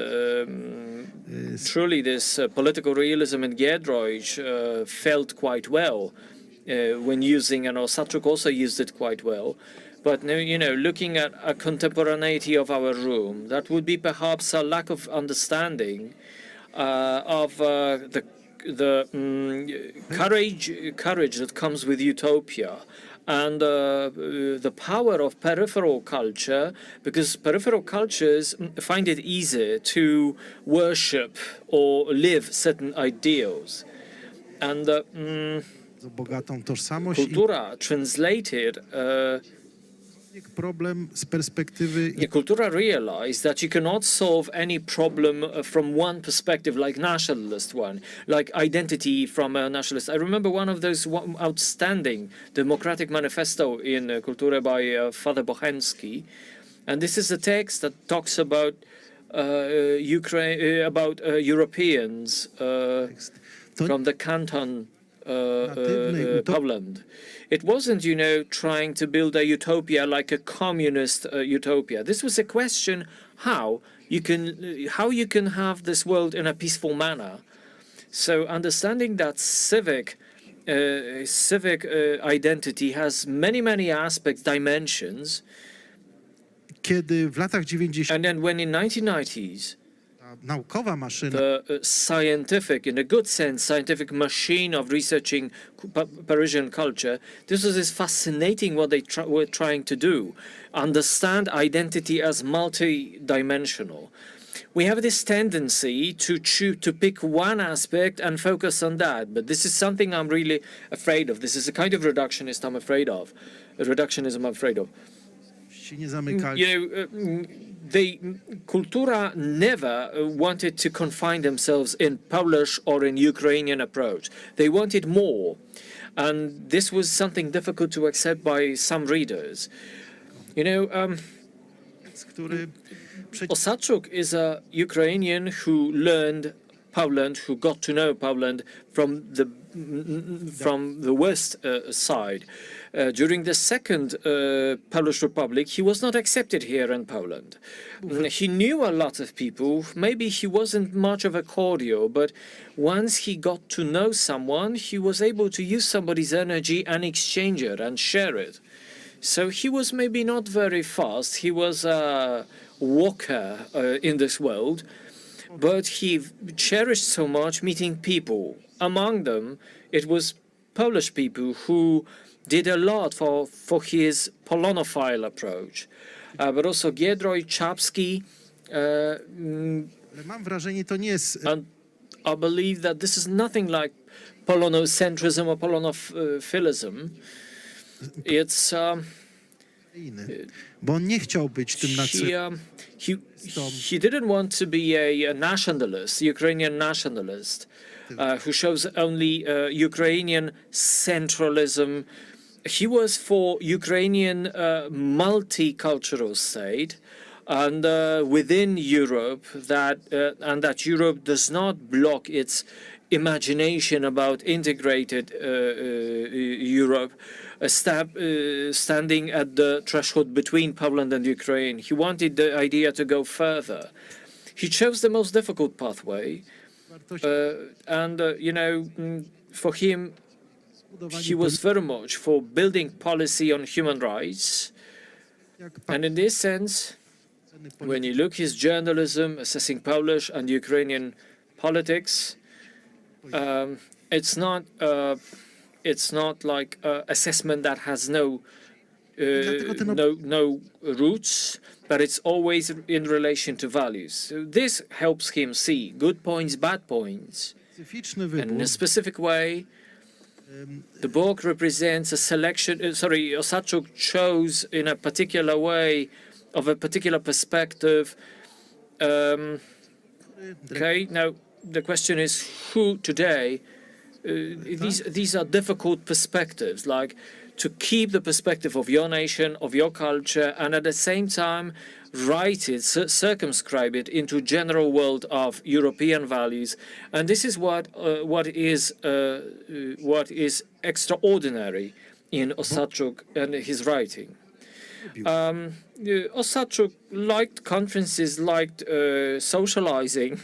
S3: truly, this political realism in Giedroyć felt quite well when using, and Osadczuk also used it quite well. But you know, looking at a contemporaneity of our room, that would be perhaps a lack of understanding of the courage that comes with utopia, and the power of peripheral culture, because peripheral cultures find it easy to worship or live certain ideals. And
S5: bogatą tożsamość
S3: kultura translated
S5: i problem z perspektywy
S3: Kultura realized that you cannot solve any problem from one perspective, like nationalist one, like identity from a nationalist. I remember one of those outstanding democratic manifesto in Kulturę by Father Bocheński, and this is a text that talks about Ukraine, about Europeans from the canton Poland. It wasn't, you know, trying to build a utopia like a communist utopia. This was a question how you can have this world in a peaceful manner. So understanding that civic identity has many aspects, dimensions.
S5: Kiedy w latach 90.
S3: And then when in 1990s,
S5: naukowa maszyna
S3: the scientific, in a good sense, scientific machine of researching Parisian culture, this was this fascinating what they were trying to do, understand identity as multi-dimensional. We have this tendency to pick one aspect and focus on that, but this is something I'm really afraid of. This is a kind of reductionism I'm afraid of.
S5: Się nie zamykali.
S3: Kultura never wanted to confine themselves in Polish or in Ukrainian approach. They wanted more. And this was something difficult to accept by some readers.
S5: Który
S3: Osadczuk is a Ukrainian who learned Poland, who got to know Poland from the west side. During the Second Polish Republic, he was not accepted here in Poland. He knew a lot of people. Maybe he wasn't much of a cordial, but once he got to know someone, he was able to use somebody's energy and exchange it and share it. So he was maybe not very fast. He was a walker in this world, but he cherished so much meeting people. Among them, it was Polish people who did a lot for his Polonophile approach. But also Giedroy, Czapski,
S5: Ale mam wrażenie, to nie jest
S3: and I believe that this is nothing like Polonocentrism or Polonophilism. It's
S5: inny, bo on nie chciał być tym
S3: he didn't want to be a nationalist, Ukrainian nationalist, who shows only Ukrainian centralism. He was for Ukrainian multicultural state, and within Europe that Europe does not block its imagination about integrated Europe, standing at the threshold between Poland and Ukraine. He wanted the idea to go further. He chose the most difficult pathway, for him, he was very much for building policy on human rights. And in this sense, when you look his journalism, assessing Polish and Ukrainian politics, it's not like assessment that has no roots, but it's always in relation to values. So this helps him see good points, bad points. And in a specific way, the book represents a selection. Osadczuk chose in a particular way, of a particular perspective. Okay, now the question is who today. These are difficult perspectives, like to keep the perspective of your nation, of your culture, and at the same time write it, circumscribe it into general world of European values. And this is what is extraordinary in Osadczuk and his writing. Osadczuk liked conferences, liked socializing,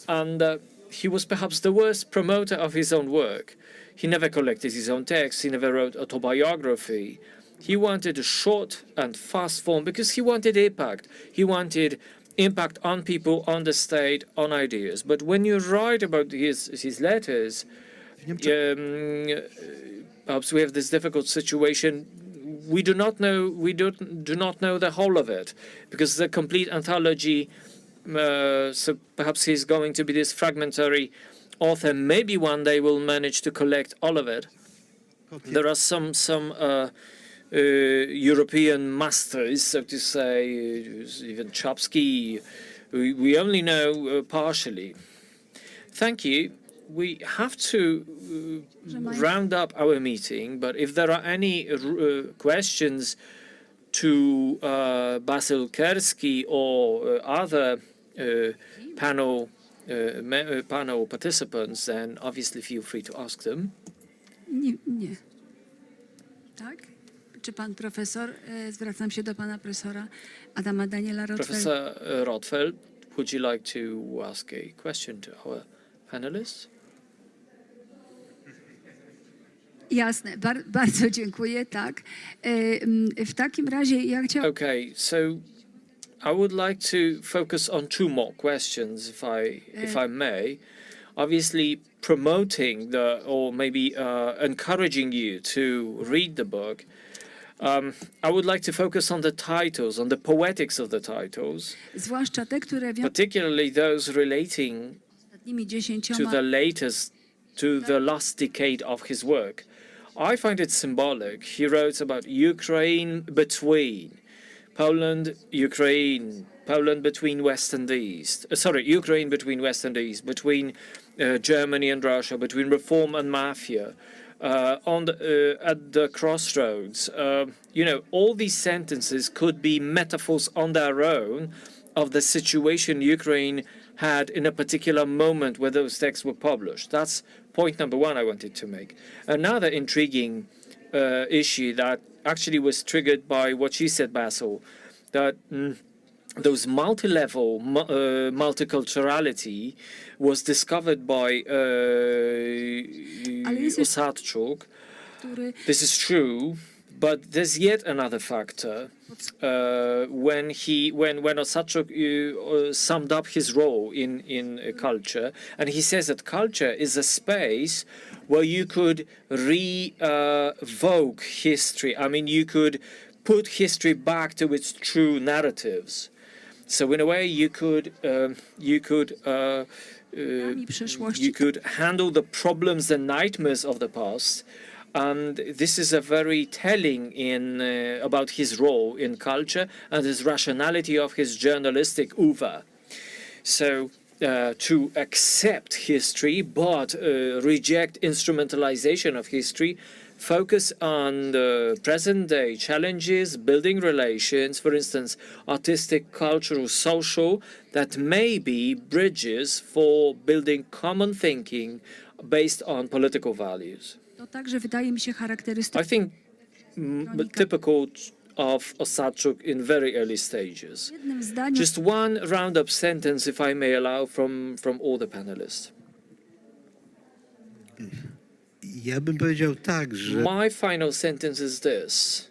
S3: and he was perhaps the worst promoter of his own work. He never collected his own texts. He never wrote autobiography. He wanted a short and fast form because he wanted impact. He wanted impact on people, on the state, on ideas. But when you write about his letters, perhaps we have this difficult situation. We do not know the whole of it because the complete anthology. So perhaps he's going to be this fragmentary author. Maybe one day we'll manage to collect all of it. There are some European masters, so to say, even Czapski. We only know partially. Thank you. We have to round up our meeting, but if there are any questions to Basil Kerski or other panel participants, then obviously feel free to ask them.
S4: Nie. Tak? Czy pan profesor, zwracam się do pana profesora Adama Daniela Rotfeld.
S3: Professor Rotfeld, would you like to ask a question to our panelists?
S4: Jasne, bardzo dziękuję, tak. W takim razie ja chciałam...
S3: Okay, so I would like to focus on two more questions, if I may. Obviously, promoting or maybe encouraging you to read the book. I would like to focus on the titles, on the poetics of the titles,
S4: Zwłaszcza te, które
S3: particularly those relating
S4: ostatnimi 10
S3: to the last decade of his work. I find it symbolic. He wrote about Ukraine between Poland, Ukraine, Poland between West and East, Ukraine between West and East, between Germany and Russia, between reform and mafia, at the crossroads. All these sentences could be metaphors on their own of the situation Ukraine had in a particular moment where those texts were published. That's point number one I wanted to make. Another intriguing issue that actually was triggered by what you said, Basil, that those multi-level multiculturality was discovered by Osadczuk. This is true, but there's yet another factor. When Osadczuk summed up his role in culture, and he says that culture is a space where you could revoke history. I mean, you could put history back to its true narratives. So in a way, you could handle the problems and nightmares of the past. And this is a very telling about his role in culture and his rationality of his journalistic oeuvre. So to accept history but reject instrumentalization of history, focus on the present-day challenges, building relations, for instance, artistic, cultural, social, that may be bridges for building common thinking based on political values.
S4: To także wydaje mi się
S3: I
S4: charakterystyczne.
S3: think typical of Osadczuk in very early stages.
S4: Jednym zdaniem
S3: Just one roundup sentence, if I may allow, from all the panelists.
S8: Ja bym powiedział tak, że
S3: My final sentence is this.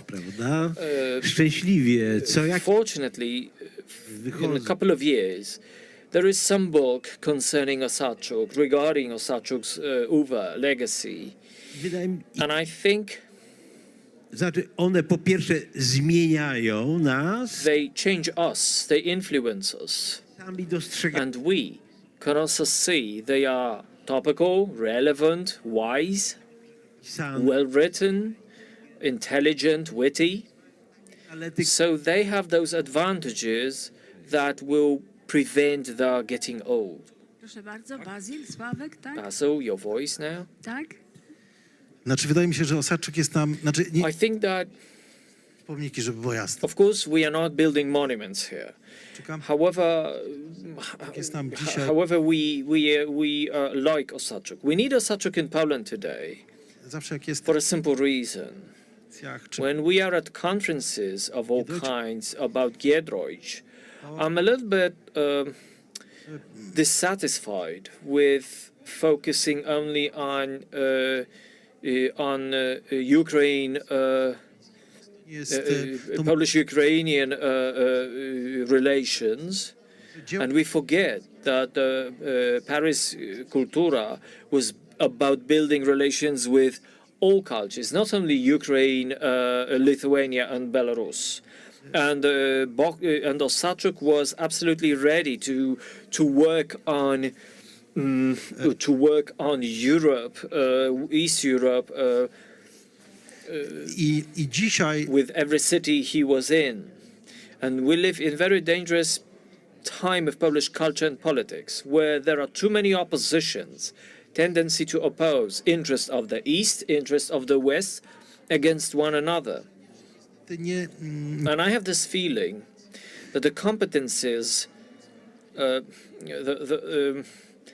S8: prawda? Szczęśliwie,
S3: Fortunately, in a
S8: wychodzą.
S3: couple of years, there is some book concerning Osadczuk, regarding Osadczuk's oeuvre, legacy.
S8: Wydaje mi
S3: And I think
S8: znaczy one po pierwsze zmieniają nas,
S3: they change us, they influence us.
S8: sami dostrzegają.
S3: And we can also see they are topical, relevant, wise, well written, intelligent, witty.
S8: Ale tych
S3: So they have those advantages that will prevent their getting old.
S4: Proszę bardzo, Basil, Sławek, tak?
S3: Basil, your voice now.
S4: Tak?
S5: Znaczy, wydaje mi się, że Osadczuk jest tam, znaczy nie
S3: I think that,
S5: pomniki, żeby było jasne.
S3: of course, we are not building monuments here.
S5: Czekam,
S3: However,
S5: jest tam dzisiaj,
S3: however, we like Osadczuk. We need Osadczuk in Poland today
S5: zawsze jak jest
S3: for a simple reason.
S5: czy
S3: When we are at conferences of all kinds about Giedroyć, I'm a little bit dissatisfied with focusing only on Ukraine,
S5: jest to
S3: Polish-Ukrainian relations, and we forget that Paris Cultura was about building relations with all cultures, not only Ukraine, Lithuania, and Belarus. And Osadczuk was absolutely ready to work on Europe, East Europe,
S5: i dzisiaj
S3: with every city he was in. And we live in very dangerous time of Polish culture and politics, where there are too many oppositions, tendency to oppose interest of the East, interest of the West against one another.
S5: nie
S3: And I have this feeling that the competencies,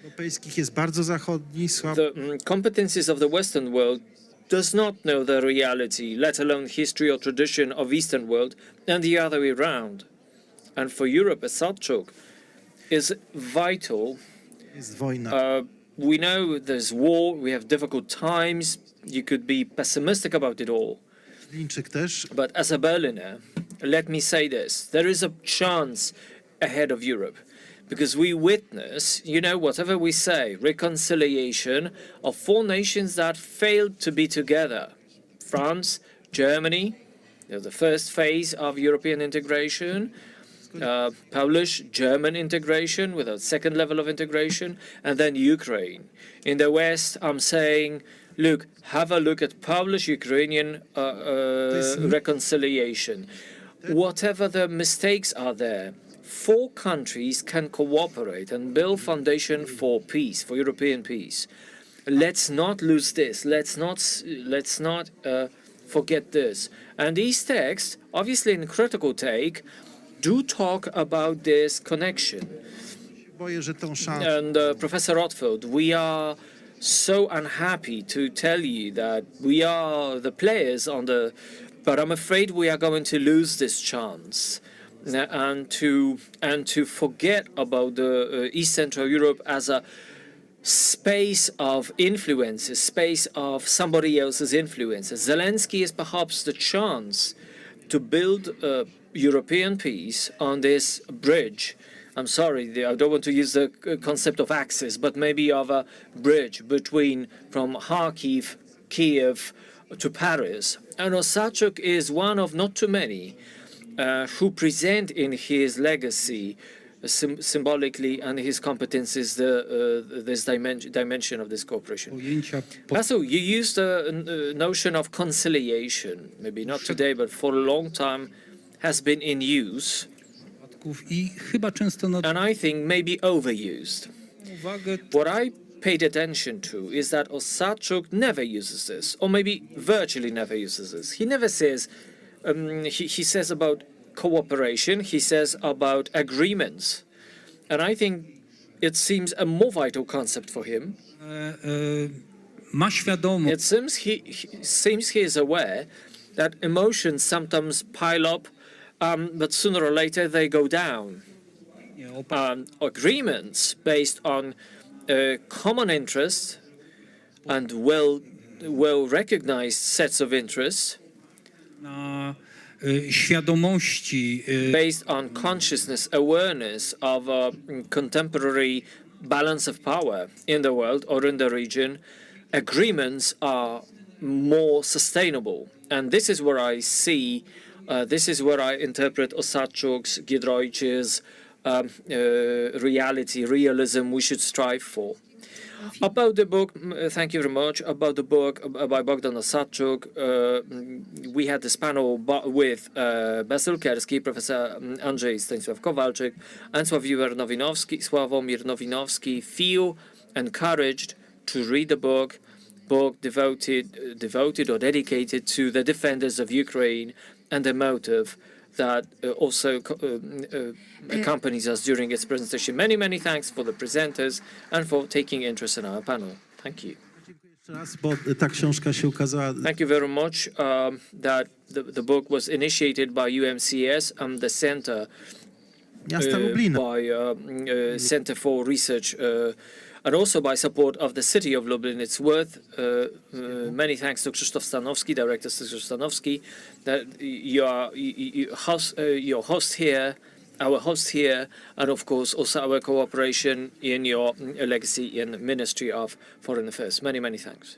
S5: europejskich jest bardzo zachodni, słabo.
S3: the competencies of the Western world does not know the reality, let alone history or tradition of Eastern world, and the other way around. And for Europe, Osadczuk is vital.
S5: Jest wojna.
S3: We know there's war, we have difficult times, you could be pessimistic about it all.
S5: Lińczyk też.
S3: But as a Berliner, let me say this, there is a chance ahead of Europe. Because we witness, whatever we say, reconciliation of four nations that failed to be together. France, Germany, the first phase of European integration, Polish-German integration with a second level of integration, and then Ukraine. In the West, I'm saying look, have a look at Polish-Ukrainian reconciliation. Whatever the mistakes are there, 4 countries can cooperate and build foundation for peace, for European peace. Let's not lose this. Let's not forget this. And these texts, obviously in critical take, do talk about this connection.
S5: Boję, że tą szansą.
S3: And Professor Rotfield, we are so unhappy to tell you that we are the players on the, but I'm afraid we are going to lose this chance, and to forget about the East Central Europe as a space of influence, a space of somebody else's influence. Zelensky is perhaps the chance to build European peace on this bridge. I'm sorry, I don't want to use the concept of axis, but maybe of a bridge between from Kharkiv, Kiev to Paris. And Osadczuk is one of not too many who present in his legacy symbolically and his competences this dimension of this cooperation. Basil, you used the notion of conciliation, maybe not today, but for a long time has been in use.
S7: I chyba często
S3: And I think maybe overused. What I paid attention to is that Osadczuk never uses this, or maybe virtually never uses this. He never says, he says about cooperation, he says about agreements. And I think it seems a more vital concept for him.
S7: Ma świadomość.
S3: It seems he is aware that emotions sometimes pile up, but sooner or later they go down. Agreements based on common interests and well-recognized sets of interests,
S7: Na świadomości.
S3: Based on consciousness, awareness of a contemporary balance of power in the world or in the region, agreements are more sustainable. And this is where I see, this is where I interpret Osadczuk's, Giedroyci's realism we should strive for. About the book, thank you very much. About the book by Bogdan Osadczuk, we had this panel with Basil, Kerski, Professor Andrzej, Stanisław, Kowalczyk, and Sławomir Nowinowski feel encouraged to read the book devoted or dedicated to the defenders of Ukraine and the motive that also accompanies us during its presentation. Many, many thanks for the presenters and for taking interest in our panel. Thank you.
S5: Jeszcze raz, bo ta książka się ukazała.
S3: Thank you very much that the book was initiated by UMCS and the Center
S5: Miasta Lublina.
S3: by Center for Research and also by support of the city of Lublin. It's worth many thanks to Krzysztof Stanowski, Director Krzysztof Stanowski, that your host here, our host here, and of course also our cooperation in your legacy in Ministry of Foreign Affairs. Many, many thanks.